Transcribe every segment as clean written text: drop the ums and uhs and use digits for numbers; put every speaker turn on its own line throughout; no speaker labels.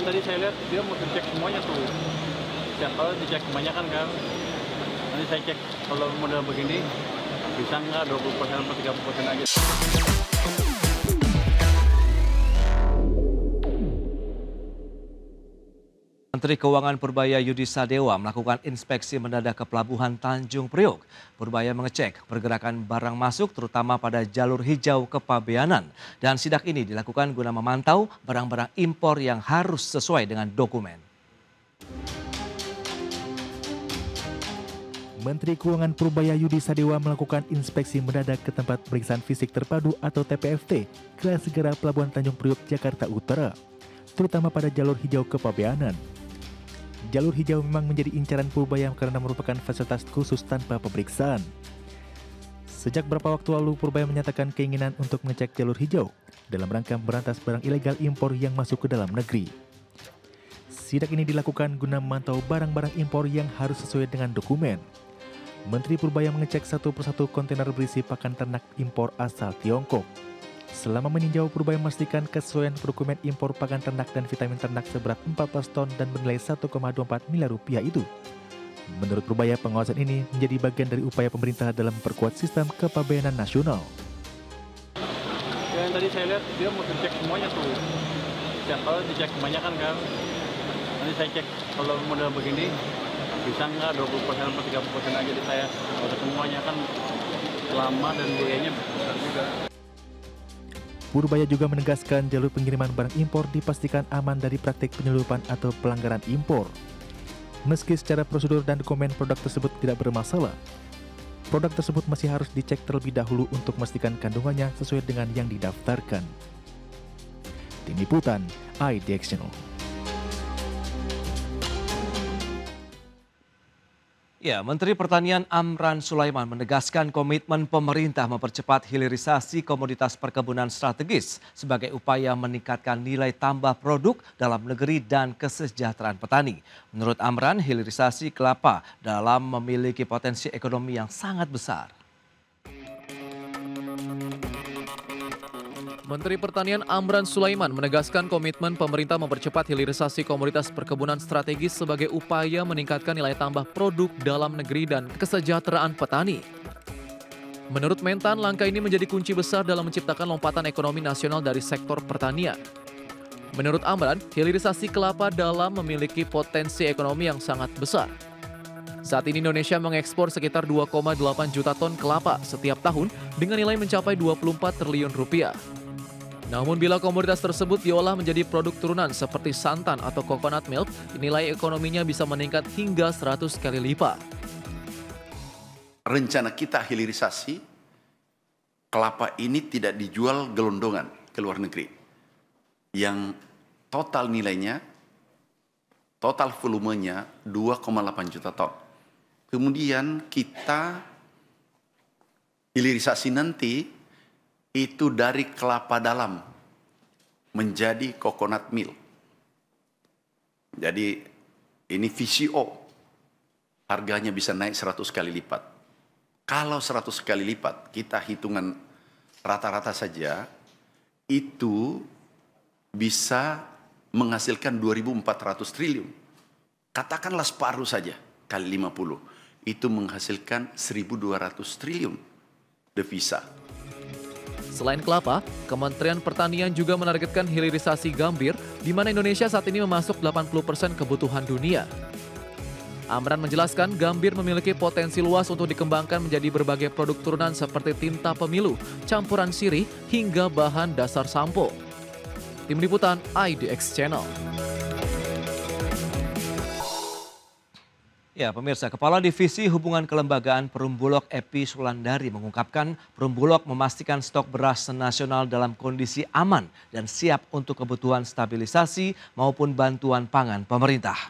Yang tadi saya lihat dia mau cek semuanya tuh. Kalau dicek kebanyakan kan. Nanti saya cek kalau model begini bisa nggak 20% atau 30% aja.
Menteri Keuangan Purbaya Yudi Sadewa melakukan inspeksi mendadak ke Pelabuhan Tanjung Priok. Purbaya mengecek pergerakan barang masuk terutama pada jalur hijau Kepabeanan. Dan sidak ini dilakukan guna memantau barang-barang impor yang harus sesuai dengan dokumen.
Menteri Keuangan Purbaya Yudi Sadewa melakukan inspeksi mendadak ke tempat pemeriksaan fisik terpadu atau TPFT Kelas Segera Pelabuhan Tanjung Priok, Jakarta Utara, terutama pada jalur hijau Kepabeanan. Jalur hijau memang menjadi incaran Purbaya karena merupakan fasilitas khusus tanpa pemeriksaan. Sejak beberapa waktu lalu Purbaya menyatakan keinginan untuk mengecek jalur hijau dalam rangka memberantas barang ilegal impor yang masuk ke dalam negeri. Sidak ini dilakukan guna memantau barang-barang impor yang harus sesuai dengan dokumen. Menteri Purbaya mengecek satu persatu kontainer berisi pakan ternak impor asal Tiongkok. Selama meninjau, Purbaya memastikan kesesuaian dokumen impor pakan ternak dan vitamin ternak seberat 14 ton dan bernilai 1,24 miliar rupiah itu. Menurut Purbaya, pengawasan ini menjadi bagian dari upaya pemerintah dalam memperkuat sistem kepabeanan nasional.
Yang tadi saya lihat dia mau cek semuanya tuh. Kalau dicek kebanyakan kan. Nanti saya cek kalau model begini bisa nggak 20% atau 30% aja di saya. Kalau semuanya kan lama dan biayanya besar juga.
Purbaya juga menegaskan jalur pengiriman barang impor dipastikan aman dari praktik penyelundupan atau pelanggaran impor. Meski secara prosedur dan dokumen produk tersebut tidak bermasalah, produk tersebut masih harus dicek terlebih dahulu untuk memastikan kandungannya sesuai dengan yang didaftarkan. Tim Liputan, IDX Channel.
Ya, Menteri Pertanian Amran Sulaiman menegaskan komitmen pemerintah mempercepat hilirisasi komoditas perkebunan strategis sebagai upaya meningkatkan nilai tambah produk dalam negeri dan kesejahteraan petani. Menurut Amran, hilirisasi kelapa dalam memiliki potensi ekonomi yang sangat besar.
Menteri Pertanian Amran Sulaiman menegaskan komitmen pemerintah mempercepat hilirisasi komoditas perkebunan strategis sebagai upaya meningkatkan nilai tambah produk dalam negeri dan kesejahteraan petani. Menurut Mentan, langkah ini menjadi kunci besar dalam menciptakan lompatan ekonomi nasional dari sektor pertanian. Menurut Amran, hilirisasi kelapa dalam memiliki potensi ekonomi yang sangat besar. Saat ini Indonesia mengekspor sekitar 2,8 juta ton kelapa setiap tahun dengan nilai mencapai 24 triliun rupiah. Namun bila komoditas tersebut diolah menjadi produk turunan seperti santan atau coconut milk, nilai ekonominya bisa meningkat hingga 100 kali lipat.
Rencana kita hilirisasi kelapa ini tidak dijual gelondongan ke luar negeri. Yang total nilainya, total volumenya 2,8 juta ton. Kemudian kita hilirisasi nanti itu dari kelapa dalam menjadi coconut milk. Jadi ini VCO, harganya bisa naik 100 kali lipat. Kalau 100 kali lipat, kita hitungan rata-rata saja, itu bisa menghasilkan 2.400 triliun. Katakanlah separuh saja, kali 50. Itu menghasilkan 1.200 triliun devisa.
Selain kelapa, Kementerian Pertanian juga menargetkan hilirisasi gambir, di mana Indonesia saat ini memasuk 80% kebutuhan dunia. Amran menjelaskan gambir memiliki potensi luas untuk dikembangkan menjadi berbagai produk turunan seperti tinta pemilu, campuran sirih, hingga bahan dasar sampo. Tim Liputan IDX Channel.
Ya, pemirsa, Kepala Divisi Hubungan Kelembagaan Perumbulok Epi Sulandari mengungkapkan Perumbulok memastikan stok beras nasional dalam kondisi aman dan siap untuk kebutuhan stabilisasi maupun bantuan pangan pemerintah.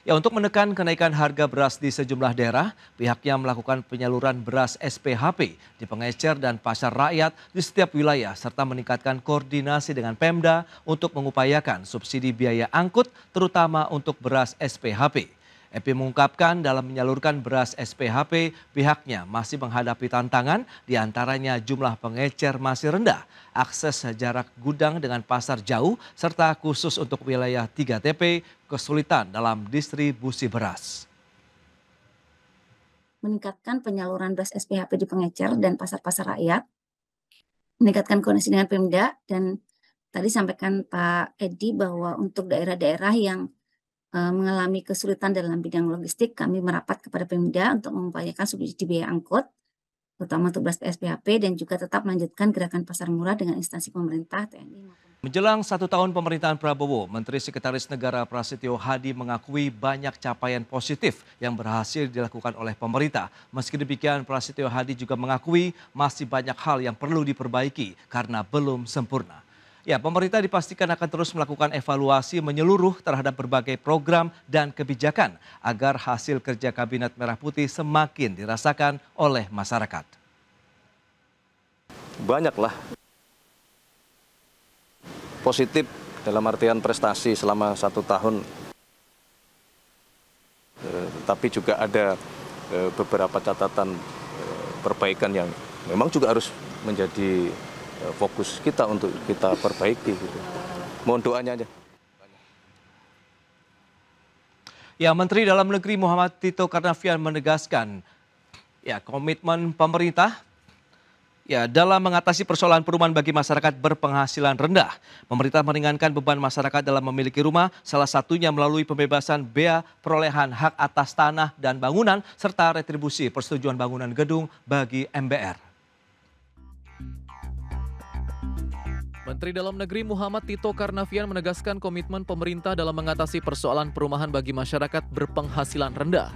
Ya, untuk menekan kenaikan harga beras di sejumlah daerah, pihaknya melakukan penyaluran beras SPHP di pengecer dan pasar rakyat di setiap wilayah serta meningkatkan koordinasi dengan Pemda untuk mengupayakan subsidi biaya angkut terutama untuk beras SPHP. Epi mengungkapkan dalam menyalurkan beras SPHP, pihaknya masih menghadapi tantangan, diantaranya jumlah pengecer masih rendah, akses jarak gudang dengan pasar jauh, serta khusus untuk wilayah 3TP, kesulitan dalam distribusi beras.
Meningkatkan penyaluran beras SPHP di pengecer dan pasar-pasar rakyat, meningkatkan koordinasi dengan Pemda, dan tadi sampaikan Pak Edi bahwa untuk daerah-daerah yang mengalami kesulitan dalam bidang logistik, kami merapat kepada Pemda untuk mengupayakan subsidi biaya angkut, terutama untuk beras SPHP, dan juga tetap melanjutkan gerakan pasar murah dengan instansi pemerintah, TNI maupun.
Menjelang 1 tahun pemerintahan Prabowo, Menteri Sekretaris Negara Prasetyo Hadi mengakui banyak capaian positif yang berhasil dilakukan oleh pemerintah. Meski demikian, Prasetyo Hadi juga mengakui masih banyak hal yang perlu diperbaiki karena belum sempurna. Ya, pemerintah dipastikan akan terus melakukan evaluasi menyeluruh terhadap berbagai program dan kebijakan agar hasil kerja Kabinet Merah Putih semakin dirasakan oleh masyarakat.
Banyaklah positif dalam artian prestasi selama 1 tahun, tapi juga ada beberapa catatan perbaikan yang memang juga harus menjadi fokus kita untuk kita perbaiki. Gitu. Mohon doanya aja.
Ya, Menteri Dalam Negeri Muhammad Tito Karnavian menegaskan komitmen pemerintah dalam mengatasi persoalan perumahan bagi masyarakat berpenghasilan rendah. Pemerintah meringankan beban masyarakat dalam memiliki rumah, salah satunya melalui pembebasan bea perolehan hak atas tanah dan bangunan serta retribusi persetujuan bangunan gedung bagi MBR.
Menteri Dalam Negeri Muhammad Tito Karnavian menegaskan komitmen pemerintah dalam mengatasi persoalan perumahan bagi masyarakat berpenghasilan rendah.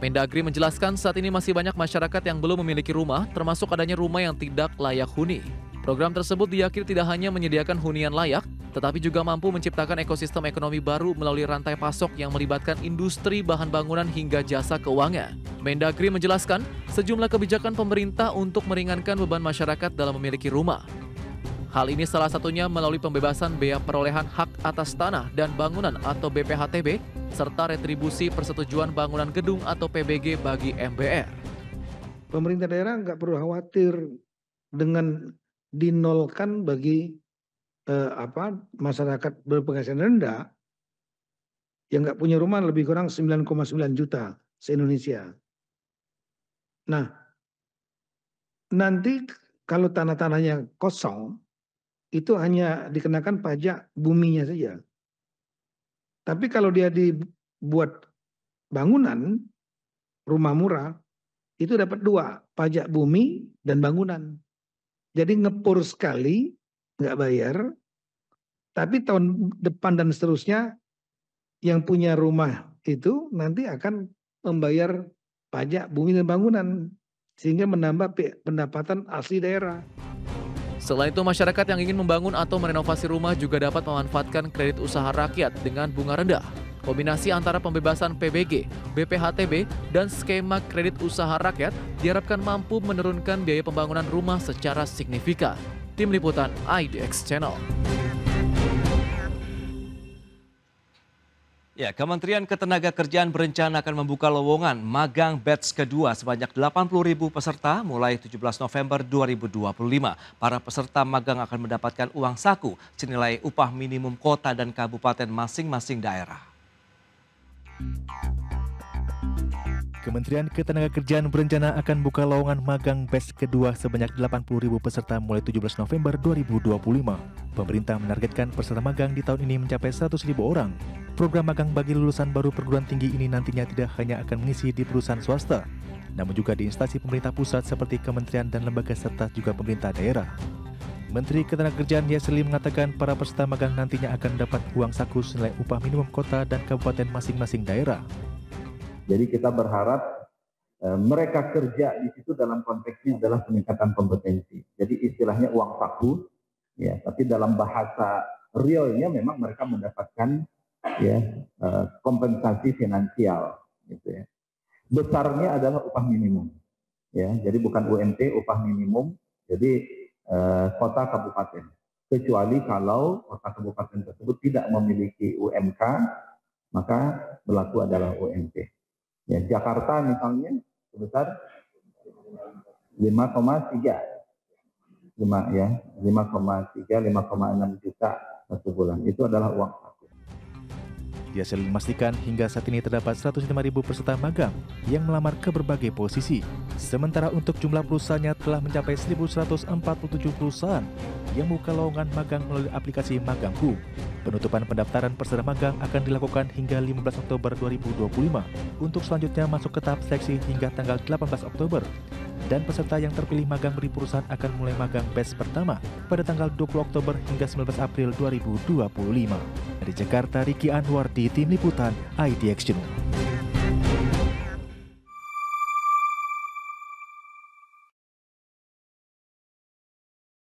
Mendagri menjelaskan saat ini masih banyak masyarakat yang belum memiliki rumah, termasuk adanya rumah yang tidak layak huni. Program tersebut diyakini tidak hanya menyediakan hunian layak, tetapi juga mampu menciptakan ekosistem ekonomi baru melalui rantai pasok yang melibatkan industri bahan bangunan hingga jasa keuangan. Mendagri menjelaskan sejumlah kebijakan pemerintah untuk meringankan beban masyarakat dalam memiliki rumah. Hal ini salah satunya melalui pembebasan bea perolehan hak atas tanah dan bangunan atau BPHTB, serta retribusi persetujuan bangunan gedung atau PBG bagi MBR.
Pemerintah daerah nggak perlu khawatir dengan dinolkan bagi masyarakat berpenghasilan rendah yang nggak punya rumah lebih kurang 9,9 juta se-Indonesia. Nah, nanti kalau tanah-tanahnya kosong, itu hanya dikenakan pajak buminya saja. Tapi kalau dia dibuat bangunan, rumah murah, itu dapat 2, pajak bumi dan bangunan. Jadi ngepur sekali, nggak bayar, tapi tahun depan dan seterusnya, yang punya rumah itu nanti akan membayar pajak bumi dan bangunan, sehingga menambah pendapatan asli daerah.
Selain itu, masyarakat yang ingin membangun atau merenovasi rumah juga dapat memanfaatkan kredit usaha rakyat dengan bunga rendah. Kombinasi antara pembebasan PBG, BPHTB, dan skema kredit usaha rakyat diharapkan mampu menurunkan biaya pembangunan rumah secara signifikan. Tim Liputan IDX Channel.
Ya, Kementerian Ketenagakerjaan berencana akan membuka lowongan magang batch kedua sebanyak 80.000 peserta mulai 17 November 2025. Para peserta magang akan mendapatkan uang saku senilai upah minimum kota dan kabupaten masing-masing daerah.
Kementerian Ketenagakerjaan berencana akan buka lowongan magang batch kedua sebanyak 80.000 peserta mulai 17 November 2025. Pemerintah menargetkan peserta magang di tahun ini mencapai 100.000 orang. Program magang bagi lulusan baru perguruan tinggi ini nantinya tidak hanya akan mengisi di perusahaan swasta, namun juga di instansi pemerintah pusat seperti kementerian dan lembaga serta juga pemerintah daerah. Menteri Ketenagakerjaan Yasli mengatakan para peserta magang nantinya akan dapat uang saku senilai upah minimum kota dan kabupaten masing-masing daerah.
Jadi kita berharap mereka kerja di situ dalam konteksnya adalah peningkatan kompetensi. Jadi istilahnya uang saku, ya. Tapi dalam bahasa realnya memang mereka mendapatkan kompensasi finansial, gitu ya. Besarnya adalah upah minimum, ya. Jadi bukan UMT, upah minimum. Jadi kota kabupaten. Kecuali kalau kota kabupaten tersebut tidak memiliki UMK, maka berlaku adalah UMP. Ya, Jakarta misalnya sebesar 5,3, 5,6 juta satu bulan. Itu adalah uang saku.
Yasir memastikan hingga saat ini terdapat 105.000 peserta magang yang melamar ke berbagai posisi. Sementara untuk jumlah perusahaannya telah mencapai 1.147 perusahaan yang membuka lowongan magang melalui aplikasi Magangku. Penutupan pendaftaran peserta magang akan dilakukan hingga 15 Oktober 2025. Untuk selanjutnya masuk ke tahap seleksi hingga tanggal 18 Oktober. Dan peserta yang terpilih magang di perusahaan akan mulai magang batch pertama pada tanggal 20 Oktober hingga 19 April 2025. Dari Jakarta, Riki Anwar di Tim Liputan IDX Channel.